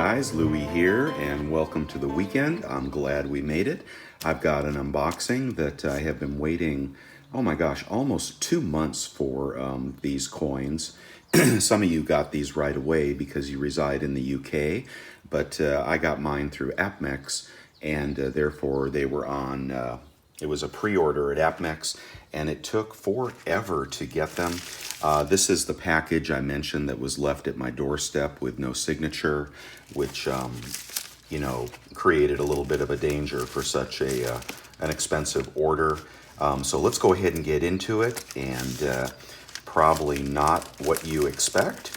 guys, Louie here, and welcome to the weekend. I'm glad we made it. I've got an unboxing that I have been waiting, oh my gosh, almost 2 months for these coins. Some of you got these right away because you reside in the UK, but I got mine through AppMex, and therefore they were on, it was a pre-order at AppMex, and it took forever to get them. This is the package I mentioned that was left at my doorstep with no signature, which, you know, created a little bit of a danger for such an expensive order. So let's go ahead and get into it, and probably not what you expect.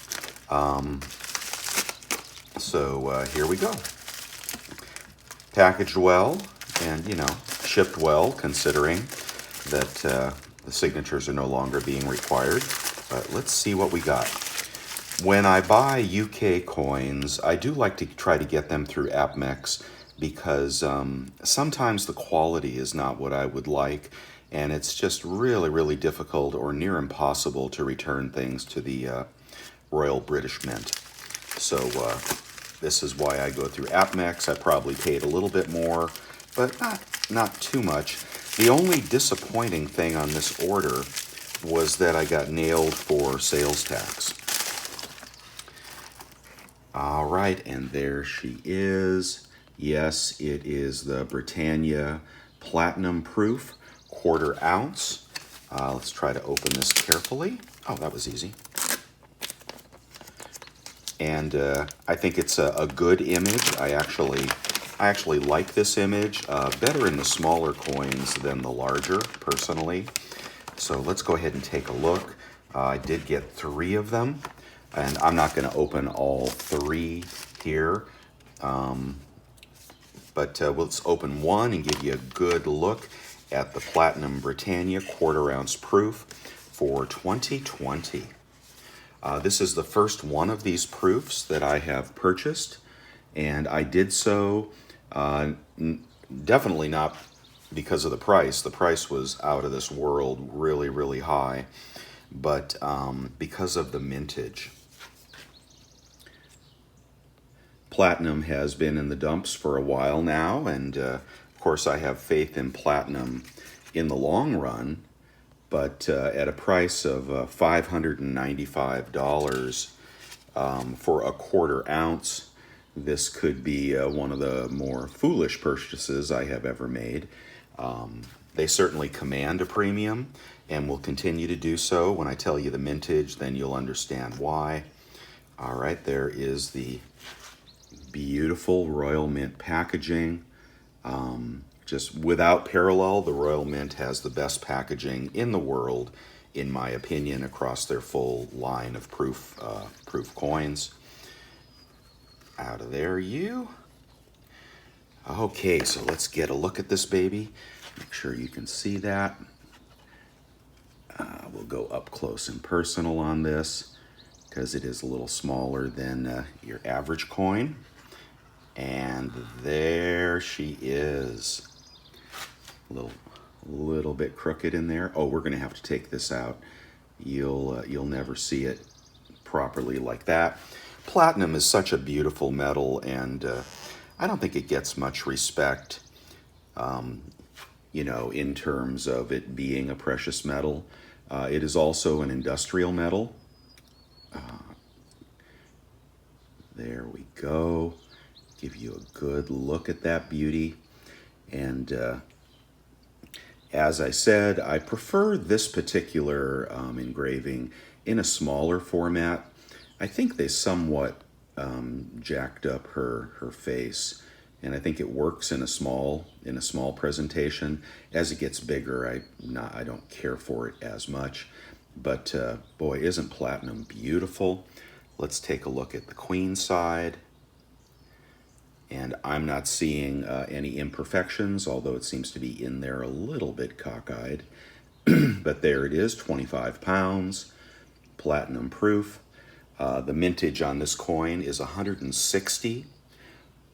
Here we go. Packaged well, and, you know, shipped well, considering that the signatures are no longer being required. But let's see what we got. When I buy UK coins, I do like to try to get them through AppMex because sometimes the quality is not what I would like, and it's just really difficult or near impossible to return things to the Royal British Mint. So this is why I go through AppMex. I probably paid a little bit more, but not too much. The only disappointing thing on this order was that I got nailed for sales tax. All right, and there she is. Yes, it is the Britannia Platinum Proof 1/4 ounce. Let's try to open this carefully. Oh, that was easy. And I think it's a good image. I actually like this image better in the smaller coins than the larger, personally. So let's go ahead and take a look. I did get 3 of them, and I'm not going to open all 3 here. But let's open one and give you a good look at the Platinum Britannia 1/4 ounce proof for 2020. This is the first one of these proofs that I have purchased, and I did so definitely not because of the price. The price was out of this world, really high, but because of the mintage. Platinum has been in the dumps for a while now, and of course I have faith in platinum in the long run, but at a price of $595 for a 1/4 ounce, this could be one of the more foolish purchases I have ever made. They certainly command a premium and will continue to do so. When I tell you the mintage, then you'll understand why. All right, there is the beautiful Royal Mint packaging. Just without parallel, the Royal Mint has the best packaging in the world, in my opinion, across their full line of proof coins. Out of there, you. Okay, so let's get a look at this baby. Make sure you can see that. We'll go up close and personal on this because it is a little smaller than your average coin. And there she is. A little bit crooked in there. Oh, we're going to have to take this out. You'll never see it properly like that. Platinum is such a beautiful metal, and I don't think it gets much respect, you know, in terms of it being a precious metal. It is also an industrial metal. There we go. Give you a good look at that beauty. And as I said, I prefer this particular engraving in a smaller format. I think they somewhat jacked up her face, and I think it works in a small presentation. As it gets bigger, I don't care for it as much. But boy, isn't platinum beautiful? Let's take a look at the queen side. And I'm not seeing any imperfections, although it seems to be in there a little bit cockeyed. But there it is, 25 pounds, platinum proof. The mintage on this coin is 160,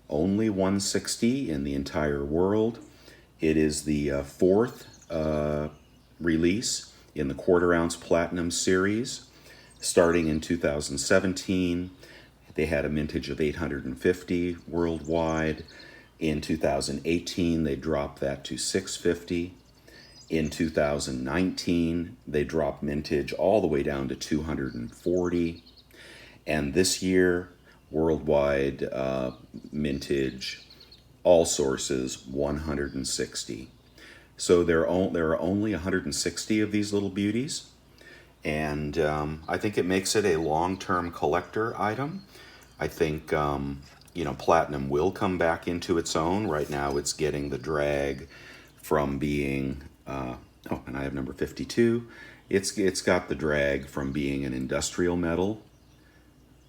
only 160 in the entire world. It is the 4th release in the 1/4 ounce platinum series, starting in 2017. They had a mintage of 850 worldwide. In 2018, they dropped that to 650. In 2019, they dropped mintage all the way down to 240. And this year, worldwide mintage, all sources, 160. So there are only 160 of these little beauties. And I think it makes it a long-term collector item. I think, platinum will come back into its own. Right now it's getting the drag from being, and I have number 52. It's got the drag from being an industrial metal,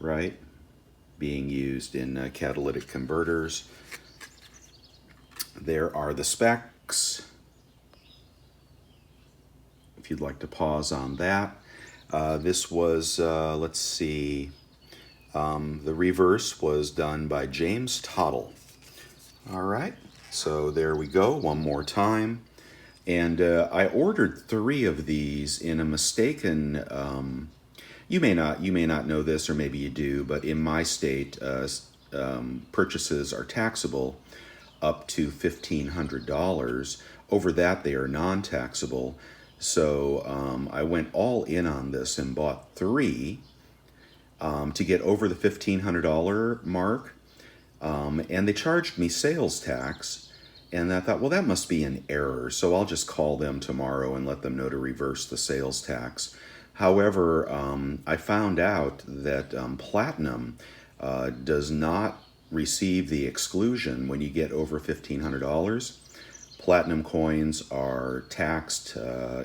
right? Being used in catalytic converters. There are the specs. If you'd like to pause on that. This was, let's see, the reverse was done by James Tottle. All right, so there we go, one more time. And I ordered 3 of these in a mistaken, you may not know this, or maybe you do, but in my state, purchases are taxable up to $1,500. Over that, they are non-taxable. So I went all in on this and bought 3 to get over the $1,500 mark. And they charged me sales tax. And I thought, well, that must be an error. So I'll just call them tomorrow and let them know to reverse the sales tax. However, I found out that platinum does not receive the exclusion when you get over $1,500. Platinum coins are taxed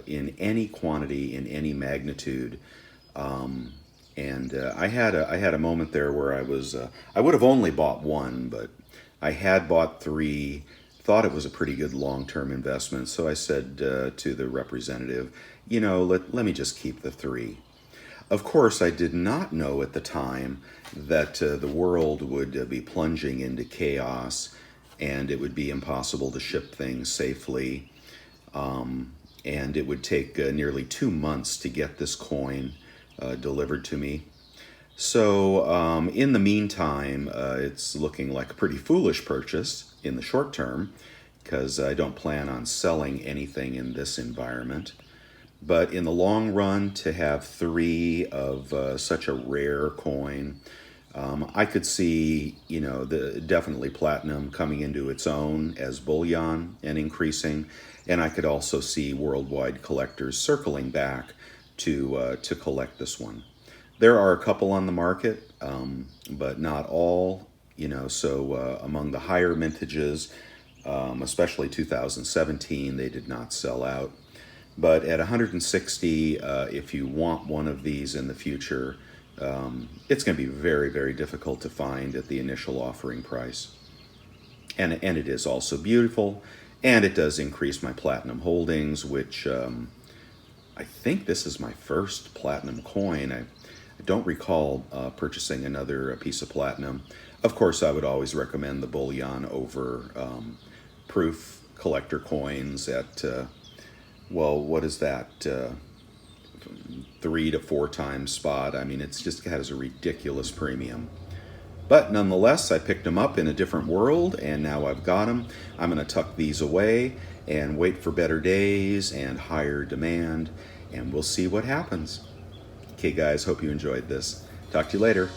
in any quantity, in any magnitude. And I had a moment there where I would have only bought 1, but I had bought 3, thought it was a pretty good long-term investment. So I said to the representative, let me just keep the 3. Of course, I did not know at the time that the world would be plunging into chaos, and it would be impossible to ship things safely. And it would take nearly 2 months to get this coin delivered to me. So in the meantime, it's looking like a pretty foolish purchase in the short term, because I don't plan on selling anything in this environment. But in the long run, to have 3 of such a rare coin, I could see, definitely platinum coming into its own as bullion and increasing, and I could also see worldwide collectors circling back to collect this one. There are a couple on the market, but not all. So among the higher mintages, especially 2017, they did not sell out. But at 160, if you want one of these in the future, it's going to be very, very difficult to find at the initial offering price. And it is also beautiful, and it does increase my platinum holdings, which I think this is my first platinum coin. I don't recall purchasing another piece of platinum. Of course, I would always recommend the bullion over proof collector coins at, what is that? 3 to 4 times spot. I mean, it's just has a ridiculous premium. But nonetheless, I picked them up in a different world, and now I've got them. I'm going to tuck these away and wait for better days and higher demand, and we'll see what happens. Okay, guys, hope you enjoyed this. Talk to you later.